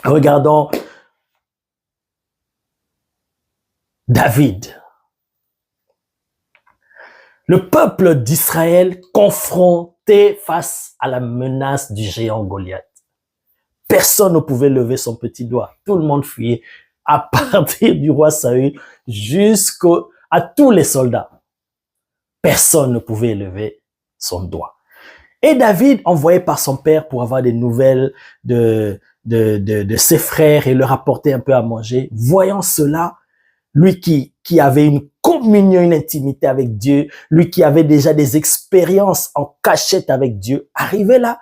Regardons David. Le peuple d'Israël confronté face à la menace du géant Goliath. Personne ne pouvait lever son petit doigt. Tout le monde fuyait, à partir du roi Saül à tous les soldats. Personne ne pouvait lever son doigt. Et David, envoyé par son père pour avoir des nouvelles de ses frères et leur apporter un peu à manger, voyant cela, lui qui avait une communion, une intimité avec Dieu, lui qui avait déjà des expériences en cachette avec Dieu, arrivé là,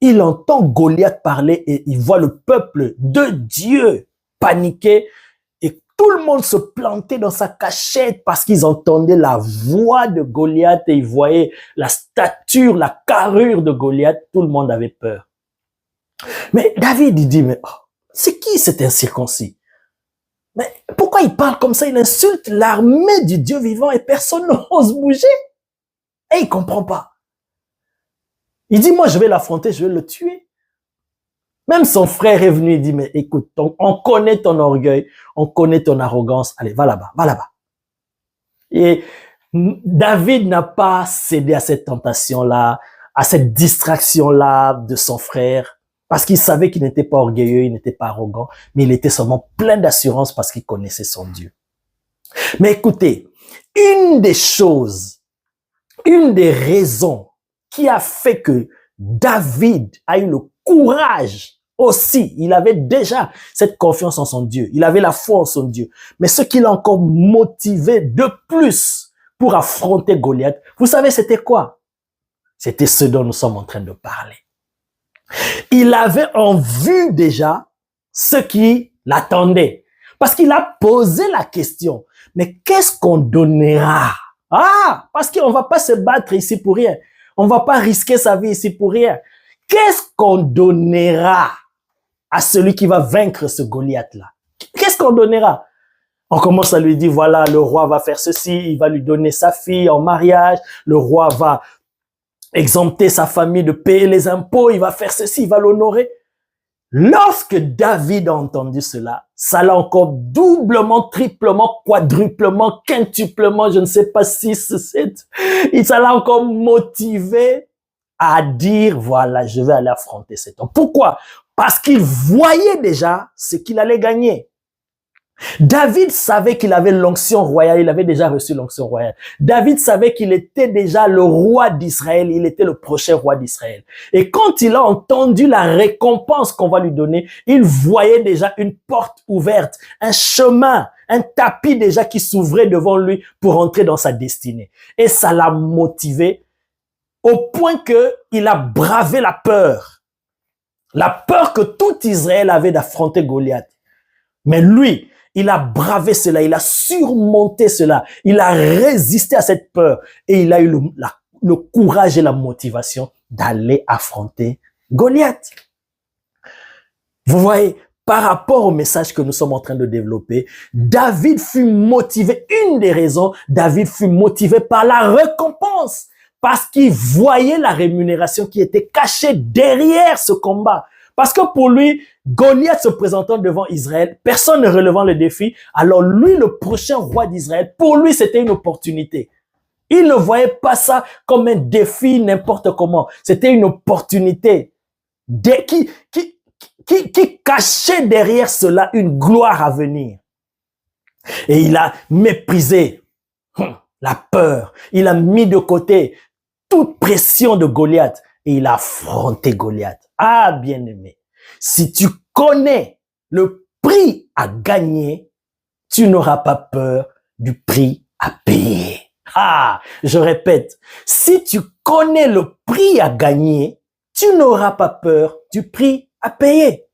il entend Goliath parler et il voit le peuple de Dieu paniquer et tout le monde se planter dans sa cachette parce qu'ils entendaient la voix de Goliath et ils voyaient la stature, la carrure de Goliath. Tout le monde avait peur. Mais David, il dit, mais c'est qui cet incirconcis? Mais pourquoi il parle comme ça? Il insulte l'armée du Dieu vivant et personne n'ose bouger. Et il comprend pas. Il dit, moi, je vais l'affronter, je vais le tuer. Même son frère est venu et dit, mais écoute, on connaît ton orgueil, on connaît ton arrogance. Allez, va là-bas, va là-bas. Et David n'a pas cédé à cette tentation-là, à cette distraction-là de son frère. Parce qu'il savait qu'il n'était pas orgueilleux, il n'était pas arrogant, mais il était seulement plein d'assurance parce qu'il connaissait son Dieu. Mais écoutez, une des raisons qui a fait que David a eu le courage aussi, il avait déjà cette confiance en son Dieu, il avait la foi en son Dieu, mais ce qui l'a encore motivé de plus pour affronter Goliath, vous savez c'était quoi? C'était ce dont nous sommes en train de parler. Il avait en vue déjà ce qui l'attendait. Parce qu'il a posé la question. Mais qu'est-ce qu'on donnera? Parce qu'on va pas se battre ici pour rien. On va pas risquer sa vie ici pour rien. Qu'est-ce qu'on donnera à celui qui va vaincre ce Goliath-là? Qu'est-ce qu'on donnera? On commence à lui dire, voilà, le roi va faire ceci, il va lui donner sa fille en mariage, le roi va exempter sa famille de payer les impôts, il va faire ceci, il va l'honorer. Lorsque David a entendu cela, ça l'a encore doublement, triplement, quadruplement, quintuplement, je ne sais pas 6, 7, et ça l'a encore motivé à dire, voilà, je vais aller affronter cet homme. Pourquoi? Parce qu'il voyait déjà ce qu'il allait gagner. David savait qu'il avait l'onction royale, il avait déjà reçu l'onction royale. David savait qu'il était déjà le roi d'Israël, il était le prochain roi d'Israël. Et quand il a entendu la récompense qu'on va lui donner, il voyait déjà une porte ouverte, un chemin, un tapis déjà qui s'ouvrait devant lui pour entrer dans sa destinée. Et ça l'a motivé au point que il a bravé la peur que tout Israël avait d'affronter Goliath. Mais lui, il a bravé cela, il a surmonté cela, il a résisté à cette peur et il a eu le courage et la motivation d'aller affronter Goliath. Vous voyez, par rapport au message que nous sommes en train de développer, David fut motivé, une des raisons, David fut motivé par la récompense parce qu'il voyait la rémunération qui était cachée derrière ce combat. Parce que pour lui, Goliath se présentant devant Israël, personne ne relevant le défi, alors lui, le prochain roi d'Israël, pour lui, c'était une opportunité. Il ne voyait pas ça comme un défi n'importe comment. C'était une opportunité qui cachait derrière cela une gloire à venir. Et il a méprisé la peur. Il a mis de côté toute pression de Goliath et il a affronté Goliath. Ah, bien-aimé, si tu connais le prix à gagner, tu n'auras pas peur du prix à payer. Je répète, si tu connais le prix à gagner, tu n'auras pas peur du prix à payer.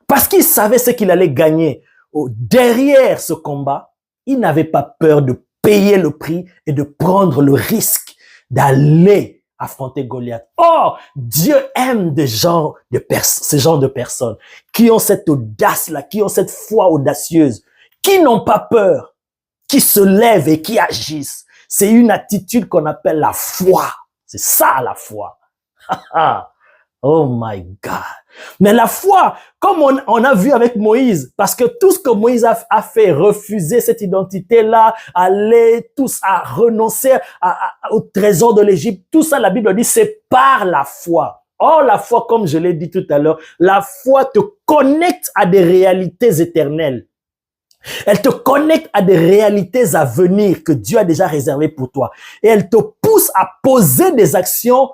Parce qu'il savait ce qu'il allait gagner. Derrière ce combat, il n'avait pas peur de payer le prix et de prendre le risque d'aller affronter Goliath. Oh, Dieu aime ce genre de personnes qui ont cette audace-là, qui ont cette foi audacieuse, qui n'ont pas peur, qui se lèvent et qui agissent. C'est une attitude qu'on appelle la foi. C'est ça la foi. Oh my God. Mais la foi, comme on a vu avec Moïse, parce que tout ce que Moïse a fait, refuser cette identité-là, aller tous à renoncer au trésor de l'Égypte, tout ça, la Bible dit, c'est par la foi. Oh, la foi, comme je l'ai dit tout à l'heure, la foi te connecte à des réalités éternelles. Elle te connecte à des réalités à venir que Dieu a déjà réservées pour toi. Et elle te pousse à poser des actions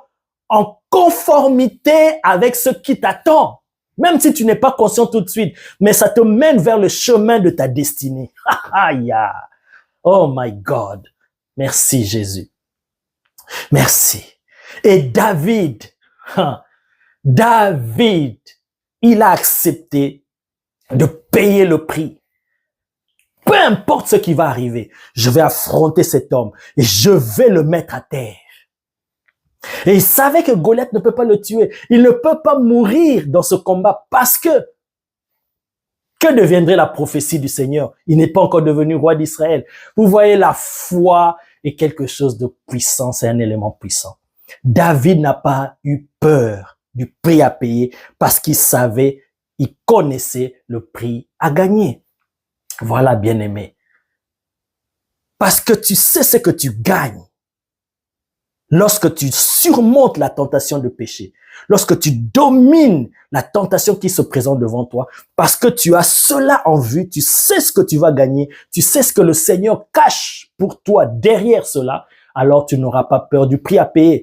en conformité avec ce qui t'attend. Même si tu n'es pas conscient tout de suite, mais ça te mène vers le chemin de ta destinée. Oh my God. Merci Jésus. Merci. Et David, il a accepté de payer le prix. Peu importe ce qui va arriver, je vais affronter cet homme et je vais le mettre à terre. Et il savait que Goliath ne peut pas le tuer. Il ne peut pas mourir dans ce combat parce que deviendrait la prophétie du Seigneur? Il n'est pas encore devenu roi d'Israël. Vous voyez, la foi est quelque chose de puissant, c'est un élément puissant. David n'a pas eu peur du prix à payer parce qu'il savait, il connaissait le prix à gagner. Voilà, bien-aimé. Parce que tu sais ce que tu gagnes. Lorsque tu surmontes la tentation de péché, lorsque tu domines la tentation qui se présente devant toi, parce que tu as cela en vue, tu sais ce que tu vas gagner, tu sais ce que le Seigneur cache pour toi derrière cela, alors tu n'auras pas peur du prix à payer.